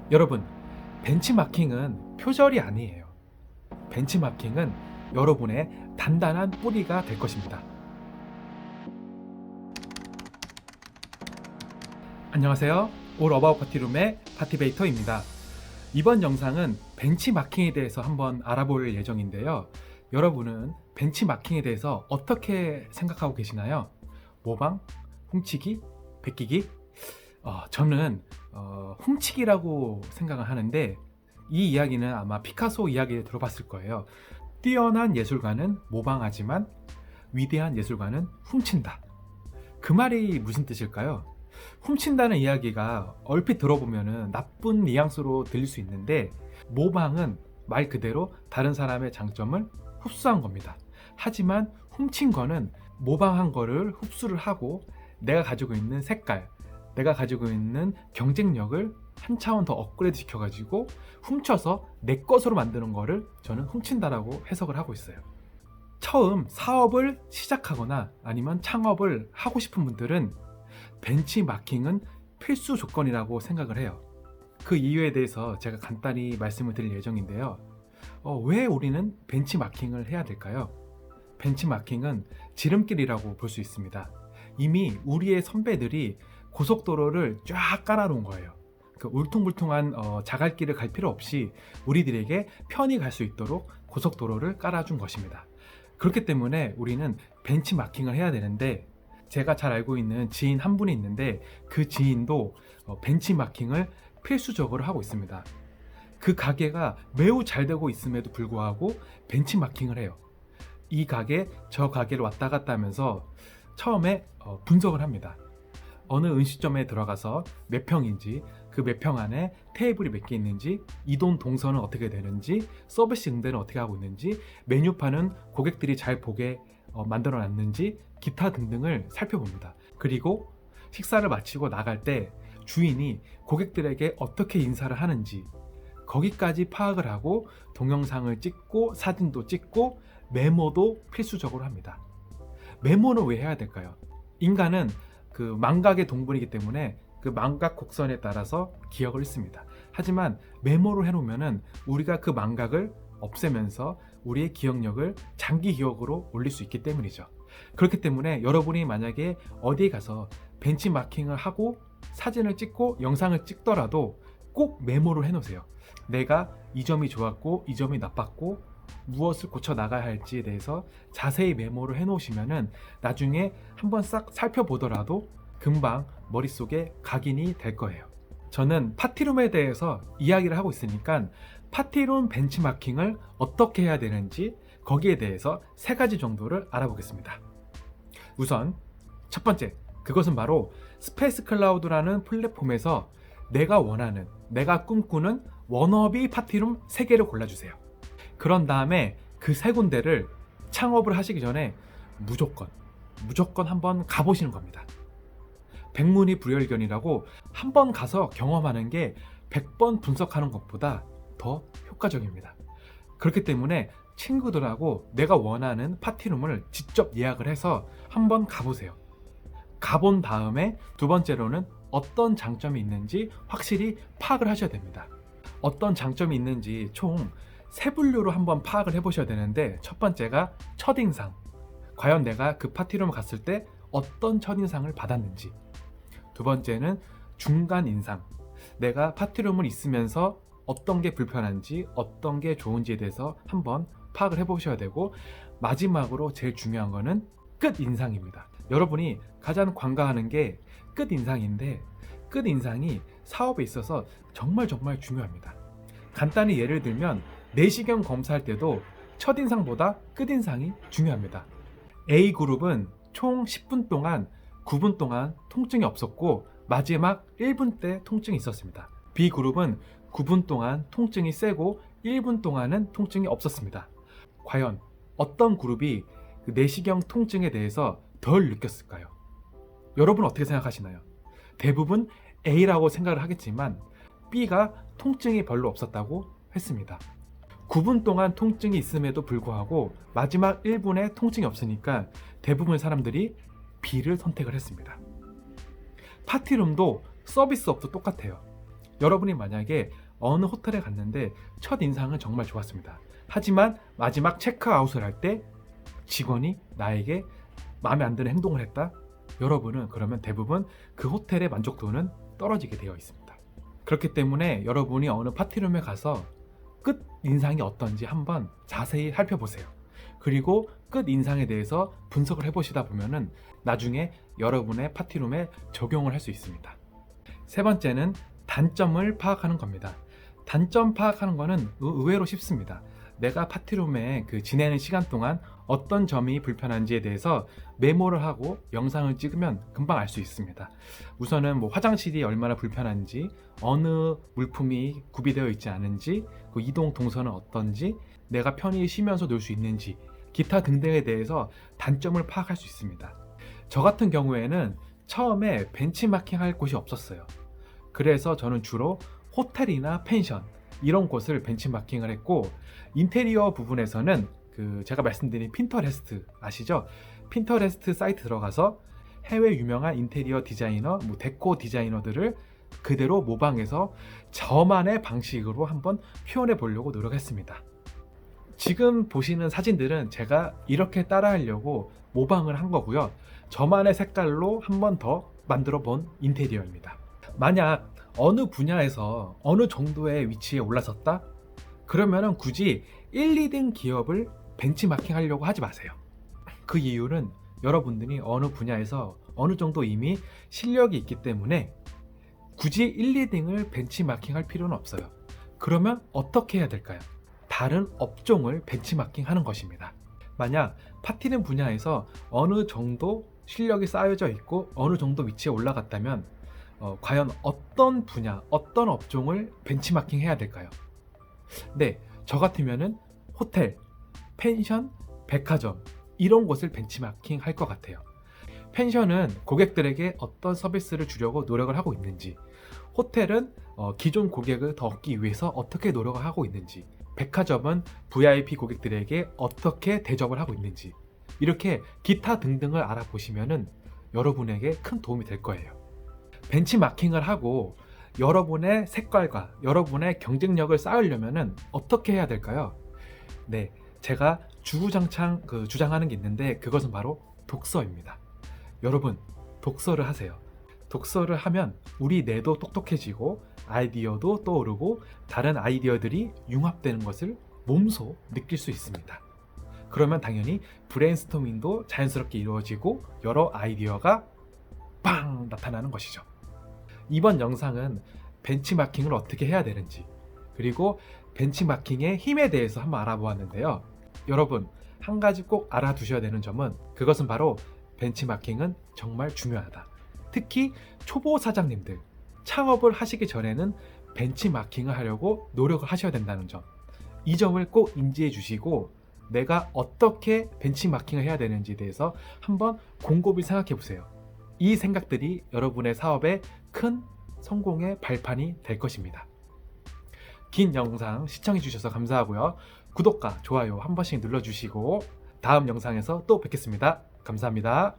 여러분, 벤치마킹은 표절이 아니에요. 벤치마킹은 여러분의 단단한 뿌리가 될 것입니다. 안녕하세요. 올 어바웃 파티룸의 파티베이터입니다. 이번 영상은 벤치마킹에 대해서 한번 알아볼 예정인데요. 여러분은 벤치마킹에 대해서 어떻게 생각하고 계시나요? 모방? 훔치기? 베끼기? 저는 훔치기라고 생각을 하는데, 이 이야기는 아마 피카소 이야기를 들어봤을 거예요. 뛰어난 예술가는 모방하지만 위대한 예술가는 훔친다. 그 말이 무슨 뜻일까요? 훔친다는 이야기가 얼핏 들어보면 나쁜 뉘앙스로 들릴 수 있는데, 모방은 말 그대로 다른 사람의 장점을 흡수한 겁니다. 하지만 훔친 거는 모방한 거를 흡수를 하고 내가 가지고 있는 색깔, 내가 가지고 있는 경쟁력을 한 차원 더 업그레이드 시켜가지고 훔쳐서 내 것으로 만드는 거를 저는 훔친다라고 해석을 하고 있어요. 처음 사업을 시작하거나 아니면 창업을 하고 싶은 분들은 벤치마킹은 필수 조건이라고 생각을 해요. 그 이유에 대해서 제가 간단히 말씀을 드릴 예정인데요. 왜 우리는 벤치마킹을 해야 될까요? 벤치마킹은 지름길이라고 볼 수 있습니다. 이미 우리의 선배들이 고속도로를 쫙 깔아놓은 거예요. 그 울퉁불퉁한 자갈길을 갈 필요 없이 우리들에게 편히 갈 수 있도록 고속도로를 깔아준 것입니다. 그렇기 때문에 우리는 벤치마킹을 해야 되는데, 제가 잘 알고 있는 지인 한 분이 있는데 그 지인도 벤치마킹을 필수적으로 하고 있습니다. 그 가게가 매우 잘 되고 있음에도 불구하고 벤치마킹을 해요. 이 가게 저 가게를 왔다 갔다 하면서 처음에 분석을 합니다. 어느 음식점에 들어가서 몇 평인지, 그 몇 평 안에 테이블이 몇 개 있는지, 이동 동선은 어떻게 되는지, 서비스 응대는 어떻게 하고 있는지, 메뉴판은 고객들이 잘 보게 만들어 놨는지, 기타 등등을 살펴봅니다. 그리고 식사를 마치고 나갈 때 주인이 고객들에게 어떻게 인사를 하는지 거기까지 파악을 하고 동영상을 찍고 사진도 찍고 메모도 필수적으로 합니다. 메모는 왜 해야 될까요? 인간은 그 망각의 동물이기 때문에 그 망각 곡선에 따라서 기억을 했습니다. 하지만 메모로 해놓으면은 우리가 그 망각을 없애면서 우리의 기억력을 장기 기억으로 올릴 수 있기 때문이죠. 그렇기 때문에 여러분이 만약에 어디에 가서 벤치마킹을 하고 사진을 찍고 영상을 찍더라도 꼭 메모를 해놓으세요. 내가 이 점이 좋았고 이 점이 나빴고 무엇을 고쳐 나가야 할지에 대해서 자세히 메모를 해놓으시면은 나중에 한번 싹 살펴보더라도 금방 머릿속에 각인이 될 거예요. 저는 파티룸에 대해서 이야기를 하고 있으니까 파티룸 벤치마킹을 어떻게 해야 되는지 거기에 대해서 3가지 정도를 알아보겠습니다. 우선 첫 번째, 그것은 바로 스페이스 클라우드라는 플랫폼에서 내가 원하는, 내가 꿈꾸는 워너비 파티룸 3개를 골라주세요. 그런 다음에 그 3군데를 창업을 하시기 전에 무조건 한번 가보시는 겁니다. 백문이 불여일견이라고 한번 가서 경험하는 게 100번 분석하는 것보다 더 효과적입니다. 그렇기 때문에 친구들하고 내가 원하는 파티룸을 직접 예약을 해서 한번 가보세요. 가본 다음에 2번째로는 어떤 장점이 있는지 확실히 파악을 하셔야 됩니다. 어떤 장점이 있는지 총 3분류로 한번 파악을 해보셔야 되는데, 첫 번째가 첫인상. 과연 내가 그 파티룸을 갔을 때 어떤 첫인상을 받았는지. 2번째는 중간인상. 내가 파티룸을 있으면서 어떤 게 불편한지, 어떤 게 좋은지에 대해서 한번 파악을 해보셔야 되고, 마지막으로 제일 중요한 거는 끝인상입니다. 여러분이 가장 관가하는 게 끝인상인데, 끝인상이 사업에 있어서 정말 중요합니다. 간단히 예를 들면 내시경 검사할 때도 첫인상보다 끝인상이 중요합니다. A그룹은 총 10분 동안 9분 동안 통증이 없었고 마지막 1분 때 통증이 있었습니다. B그룹은 9분 동안 통증이 세고 1분 동안은 통증이 없었습니다. 과연 어떤 그룹이 그 내시경 통증에 대해서 덜 느꼈을까요? 여러분 어떻게 생각하시나요? 대부분 A라고 생각을 하겠지만 B가 통증이 별로 없었다고 했습니다. 9분 동안 통증이 있음에도 불구하고 마지막 1분에 통증이 없으니까 대부분의 사람들이 B를 선택을 했습니다. 파티룸도 서비스업도 똑같아요. 여러분이 만약에 어느 호텔에 갔는데 첫 인상은 정말 좋았습니다. 하지만 마지막 체크아웃을 할 때 직원이 나에게 마음에 안 드는 행동을 했다? 여러분은 그러면 대부분 그 호텔의 만족도는 떨어지게 되어 있습니다. 그렇기 때문에 여러분이 어느 파티룸에 가서 끝 인상이 어떤지 한번 자세히 살펴보세요. 그리고 끝 인상에 대해서 분석을 해보시다 보면은 나중에 여러분의 파티룸에 적용을 할 수 있습니다. 세 번째는 단점을 파악하는 겁니다. 단점 파악하는 거는 의외로 쉽습니다. 내가 파티룸에 지내는 시간 동안 어떤 점이 불편한지에 대해서 메모를 하고 영상을 찍으면 금방 알 수 있습니다. 우선은 화장실이 얼마나 불편한지, 어느 물품이 구비되어 있지 않은지, 이동 동선은 어떤지, 내가 편히 쉬면서 놀 수 있는지, 기타 등등에 대해서 단점을 파악할 수 있습니다. 저 같은 경우에는 처음에 벤치마킹 할 곳이 없었어요. 그래서 저는 주로 호텔이나 펜션 이런 곳을 벤치마킹을 했고, 인테리어 부분에서는 제가 말씀드린 핀터레스트 아시죠? 핀터레스트 사이트 들어가서 해외 유명한 인테리어 디자이너, 데코 디자이너들을 그대로 모방해서 저만의 방식으로 한번 표현해 보려고 노력했습니다. 지금 보시는 사진들은 제가 이렇게 따라하려고 모방을 한 거고요. 저만의 색깔로 한 번 더 만들어 본 인테리어입니다. 만약 어느 분야에서 어느 정도의 위치에 올라섰다? 그러면은 굳이 1, 2등 기업을 벤치마킹 하려고 하지 마세요. 그 이유는 여러분들이 어느 분야에서 어느 정도 이미 실력이 있기 때문에 굳이 1, 2등을 벤치마킹 할 필요는 없어요. 그러면 어떻게 해야 될까요? 다른 업종을 벤치마킹 하는 것입니다. 만약 파티룸 분야에서 어느 정도 실력이 쌓여져 있고 어느 정도 위치에 올라갔다면 과연 어떤 분야, 어떤 업종을 벤치마킹 해야 될까요? 네, 저 같으면은 호텔, 펜션, 백화점 이런 곳을 벤치마킹 할 것 같아요. 펜션은 고객들에게 어떤 서비스를 주려고 노력을 하고 있는지, 호텔은 기존 고객을 더 얻기 위해서 어떻게 노력을 하고 있는지, 백화점은 VIP 고객들에게 어떻게 대접을 하고 있는지, 이렇게 기타 등등을 알아보시면은 여러분에게 큰 도움이 될 거예요. 벤치마킹을 하고 여러분의 색깔과 여러분의 경쟁력을 쌓으려면은 어떻게 해야 될까요? 네, 제가 주구장창 주장하는 게 있는데 그것은 바로 독서입니다. 여러분, 독서를 하세요. 독서를 하면 우리 뇌도 똑똑해지고 아이디어도 떠오르고 다른 아이디어들이 융합되는 것을 몸소 느낄 수 있습니다. 그러면 당연히 브레인스토밍도 자연스럽게 이루어지고 여러 아이디어가 빵 나타나는 것이죠. 이번 영상은 벤치마킹을 어떻게 해야 되는지, 그리고 벤치마킹의 힘에 대해서 한번 알아보았는데요. 여러분, 한 가지 꼭 알아두셔야 되는 점은 그것은 바로 벤치마킹은 정말 중요하다. 특히 초보 사장님들, 창업을 하시기 전에는 벤치마킹을 하려고 노력을 하셔야 된다는 점, 이 점을 꼭 인지해 주시고 내가 어떻게 벤치마킹을 해야 되는지에 대해서 한번 곰곰이 생각해 보세요. 이 생각들이 여러분의 사업에 큰 성공의 발판이 될 것입니다. 긴 영상 시청해 주셔서 감사하고요. 구독과 좋아요 한 번씩 눌러주시고 다음 영상에서 또 뵙겠습니다. 감사합니다.